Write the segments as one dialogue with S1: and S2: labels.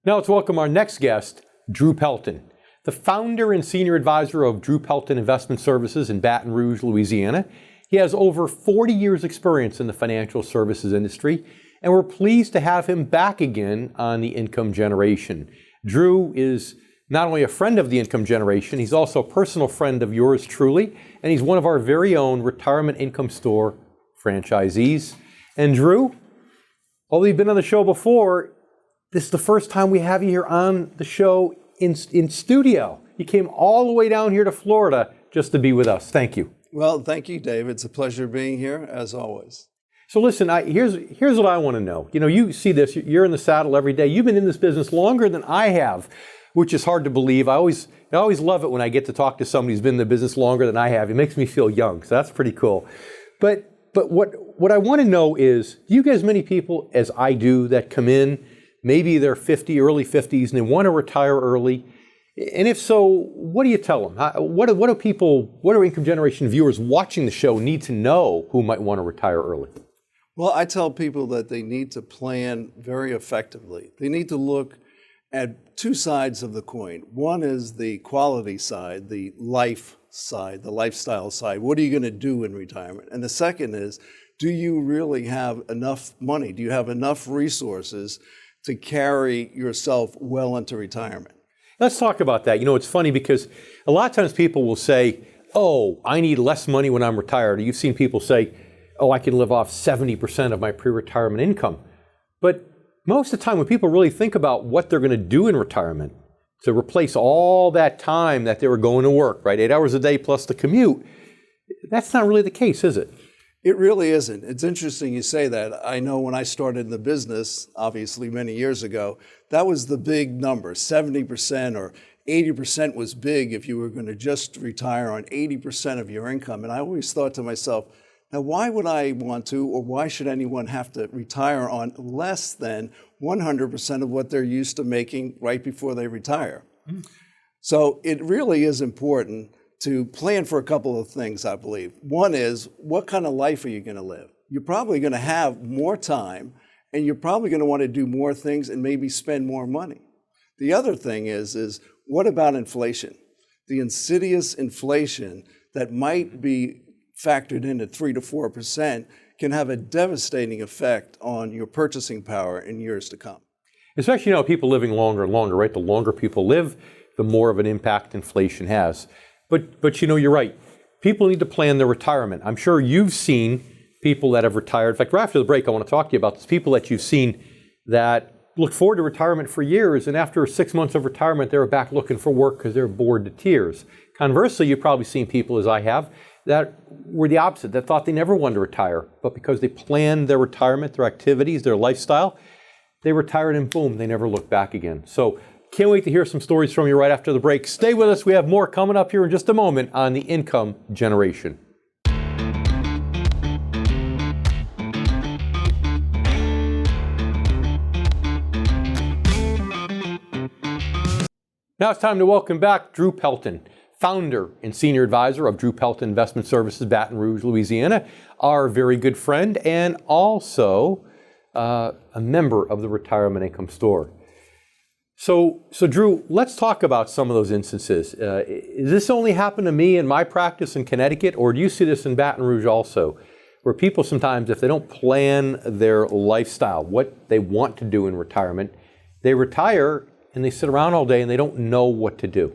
S1: Now let's welcome our next guest, Drew Pelton, the founder and senior advisor of Drew Pelton Investment Services in Baton Rouge, Louisiana. He has over 40 years experience in the financial services industry, and we're pleased to have him back again on the income generation. Drew is not only a friend of the income generation, he's also a personal friend of yours truly, and he's one of our very own retirement income store franchisees. And Drew, although you've been on the show before, this is the first time we have you here on the show in studio. You came all the way down here to Florida just to be with us. Thank you.
S2: Well, thank you, Dave. It's a pleasure being here, as always.
S1: So listen, here's what I want to know. You know, you see this, you're in the saddle every day. You've been in this business longer than I have, which is hard to believe. I always love it when I get to talk to somebody who's been in the business longer than I have. It makes me feel young, so that's pretty cool. But what I want to know is, do you get as many people as I do that come in, maybe they're 50, early 50s, and they want to retire early? And if so, what do you tell them? What do income generation viewers watching the show need to know who might want to retire early?
S2: Well, I tell people that they need to plan very effectively. They need to look at two sides of the coin. One is the quality side, the life side, the lifestyle side. What are you going to do in retirement? And the second is, do you really have enough money? Do you have enough resources to carry yourself well into retirement?
S1: Let's talk about that. You know, it's funny because a lot of times people will say, oh, I need less money when I'm retired. You've seen people say, oh, I can live off 70% of my pre-retirement income. But most of the time when people really think about what they're going to do in retirement to replace all that time that they were going to work, right, 8 hours a day plus the commute, that's not really the case, is it?
S2: It really isn't. It's interesting you say that. I know when I started in the business, obviously many years ago, that was the big number. 70% or 80% was big if you were going to just retire on 80% of your income. And I always thought to myself, now why would I want to, or why should anyone have to retire on less than 100% of what they're used to making right before they retire? So it really is important to plan for a couple of things, I believe. One is, what kind of life are you going to live? You're probably going to have more time, and you're probably going to want to do more things and maybe spend more money. The other thing is what about inflation? The insidious inflation that might be factored in at 3 to 4% can have a devastating effect on your purchasing power in years to come.
S1: Especially, you know, people living longer and longer, right? The longer people live, the more of an impact inflation has. But you know, you're right. People need to plan their retirement. I'm sure you've seen people that have retired. In fact, right after the break, I want to talk to you about this. People that you've seen that look forward to retirement for years, and after 6 months of retirement, they were back looking for work because they're bored to tears. Conversely, you've probably seen people, as I have, that were the opposite, that thought they never wanted to retire, but because they planned their retirement, their activities, their lifestyle, they retired and boom, they never looked back again. So can't wait to hear some stories from you right after the break. Stay with us. We have more coming up here in just a moment on the income generation. Now it's time to welcome back Drew Pelton, founder and senior advisor of Drew Pelton Investment Services, Baton Rouge, Louisiana, our very good friend, and also a member of the Retirement Income Store. So Drew, let's talk about some of those instances. Does this only happen to me in my practice in Connecticut, or do you see this in Baton Rouge also, where people sometimes, if they don't plan their lifestyle, what they want to do in retirement, they retire and they sit around all day and they don't know what to do?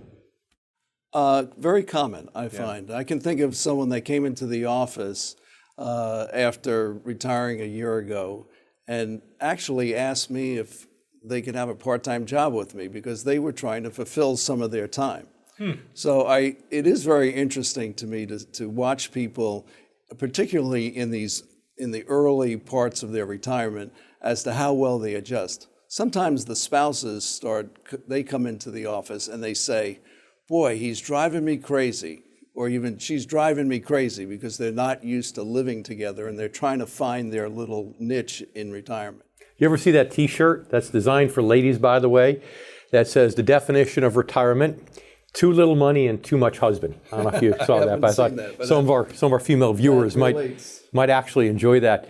S2: Very common, I find. I can think of someone that came into the office after retiring a year ago and actually asked me if they could have a part-time job with me because they were trying to fulfill some of their time. So it is very interesting to me to watch people, particularly in the early parts of their retirement, as to how well they adjust. Sometimes the spouses they come into the office and they say, boy, he's driving me crazy, or even she's driving me crazy, because they're not used to living together and they're trying to find their little niche in retirement.
S1: You ever see that T-shirt that's designed for ladies, by the way, that says the definition of retirement: too little money and too much husband? I don't know if you saw that, but I thought some of our female viewers might actually enjoy that.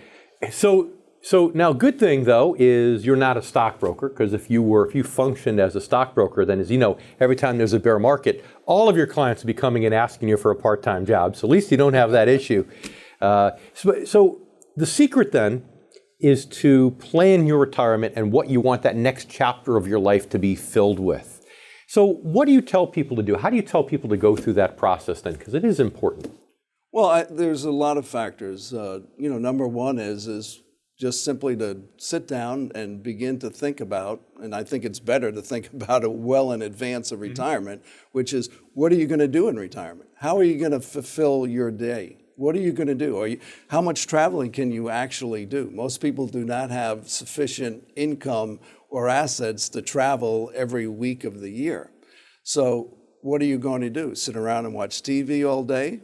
S1: So So now, good thing though is you're not a stockbroker, because if you functioned as a stockbroker, then as you know, every time there's a bear market, all of your clients will be coming and asking you for a part-time job. So at least you don't have that issue. So the secret then is to plan your retirement and what you want that next chapter of your life to be filled with. So what do you tell people to do? How do you tell people to go through that process then? Because it is important.
S2: Well, there's a lot of factors. Number one is just simply to sit down and begin to think about, and I think it's better to think about it well in advance of retirement, which is, what are you going to do in retirement? How are you going to fulfill your day? What are you going to do? How much traveling can you actually do? Most people do not have sufficient income or assets to travel every week of the year. So what are you going to do? Sit around and watch TV all day?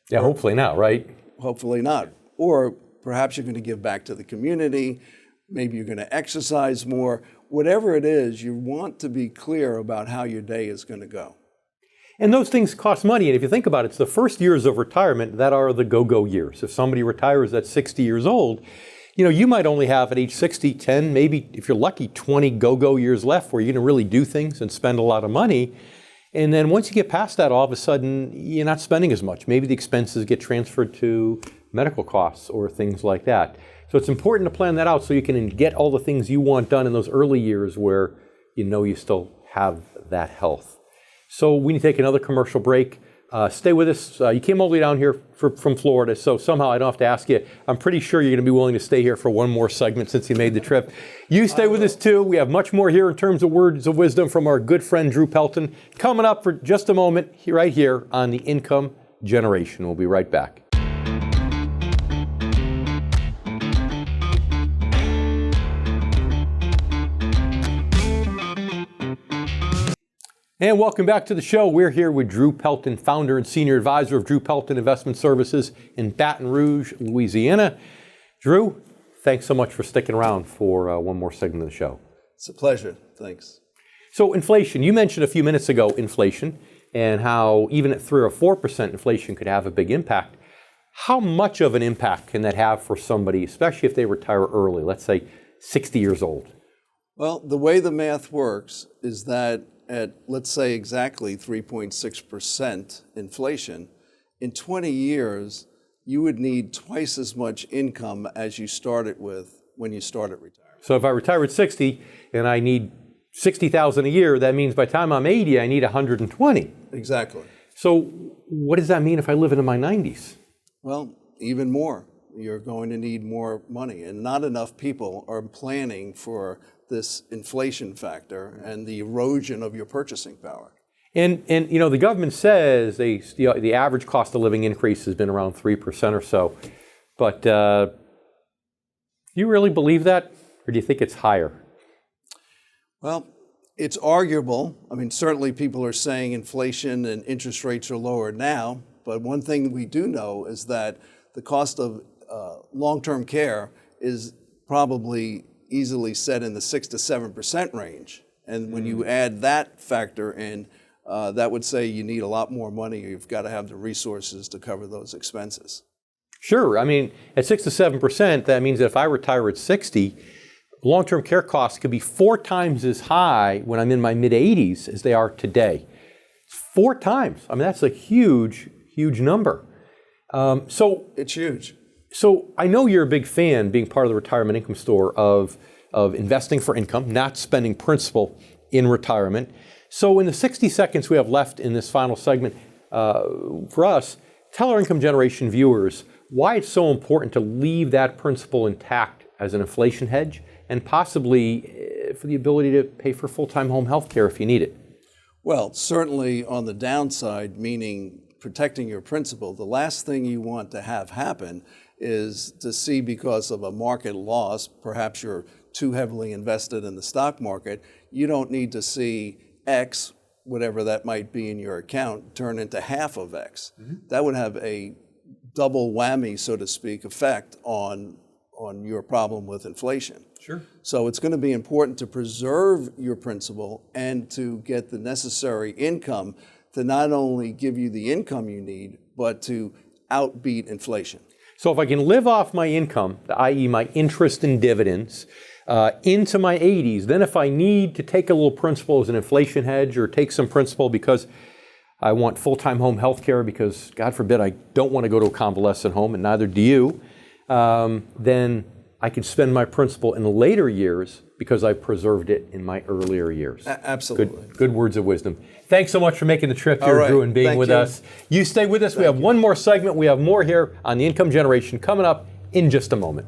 S1: Yeah, hopefully not, right?
S2: Hopefully not. Or perhaps you're going to give back to the community. Maybe you're going to exercise more. Whatever it is, you want to be clear about how your day is going to go.
S1: And those things cost money. And if you think about it, it's the first years of retirement that are the go-go years. If somebody retires at 60 years old, you might only have at age 60, 10, maybe if you're lucky, 20 go-go years left where you're going to really do things and spend a lot of money. And then once you get past that, all of a sudden, you're not spending as much. Maybe the expenses get transferred to medical costs or things like that. So it's important to plan that out so you can get all the things you want done in those early years where you still have that health. So we need to take another commercial break. Stay with us. You came all the way down here from Florida, so somehow I don't have to ask you. I'm pretty sure you're going to be willing to stay here for one more segment since you made the trip. You stay with us too. We have much more here in terms of words of wisdom from our good friend Drew Pelton. Coming up for just a moment, right here on The Income Generation. We'll be right back. And welcome back to the show. We're here with Drew Pelton, founder and senior advisor of Drew Pelton Investment Services in Baton Rouge, Louisiana. Drew, thanks so much for sticking around for one more segment of the show.
S2: It's a pleasure. Thanks.
S1: So inflation, you mentioned a few minutes ago inflation and how even at 3 or 4% inflation could have a big impact. How much of an impact can that have for somebody, especially if they retire early, let's say 60 years old?
S2: Well, the way the math works is that at, let's say, exactly 3.6% inflation, in 20 years, you would need twice as much income as you started with when you started retirement.
S1: So if I retire at 60 and I need $60,000 a year, that means by the time I'm 80, I need 120.
S2: Exactly.
S1: So what does that mean if I live into my 90s?
S2: Well, even more. You're going to need more money, and not enough people are planning for this inflation factor and the erosion of your purchasing power.
S1: And the government says the average cost of living increase has been around 3% or so. But do you really believe that, or do you think it's higher?
S2: Well, it's arguable. I mean, certainly people are saying inflation and interest rates are lower now, but one thing we do know is that the cost of long-term care is probably easily set in the 6 to 7% range. And when you add that factor in, that would say you need a lot more money. You've got to have the resources to cover those expenses.
S1: Sure. I mean, at 6 to 7%, that means that if I retire at 60, long-term care costs could be 4 times as high when I'm in my mid-80s as they are today. 4 times. I mean, that's a huge, huge number. So
S2: it's huge.
S1: So I know you're a big fan, being part of the Retirement Income Store, of investing for income, not spending principal in retirement. So in the 60 seconds we have left in this final segment, for us, tell our income generation viewers why it's so important to leave that principal intact as an inflation hedge and possibly for the ability to pay for full-time home health care if you need it.
S2: Well, certainly on the downside, meaning protecting your principal, the last thing you want to have happen is to see, because of a market loss, perhaps you're too heavily invested in the stock market, you don't need to see X, whatever that might be in your account, turn into half of X. Mm-hmm. That would have a double whammy, so to speak, effect on your problem with inflation.
S1: Sure.
S2: So it's going to be important to preserve your principal and to get the necessary income to not only give you the income you need, but to outbeat inflation.
S1: So if I can live off my income, i.e. my interest and dividends, into my 80s, then if I need to take a little principal as an inflation hedge or take some principal because I want full-time home health care because, God forbid, I don't want to go to a convalescent home, and neither do you, then I can spend my principal in the later years because I preserved it in my earlier years.
S2: Absolutely.
S1: Good words of wisdom. Thanks so much for making the trip here,
S2: All right.
S1: Drew, and being
S2: Thank
S1: with
S2: you.
S1: us. You stay with us. We have one more segment. We have more here on the income generation coming up in just a moment.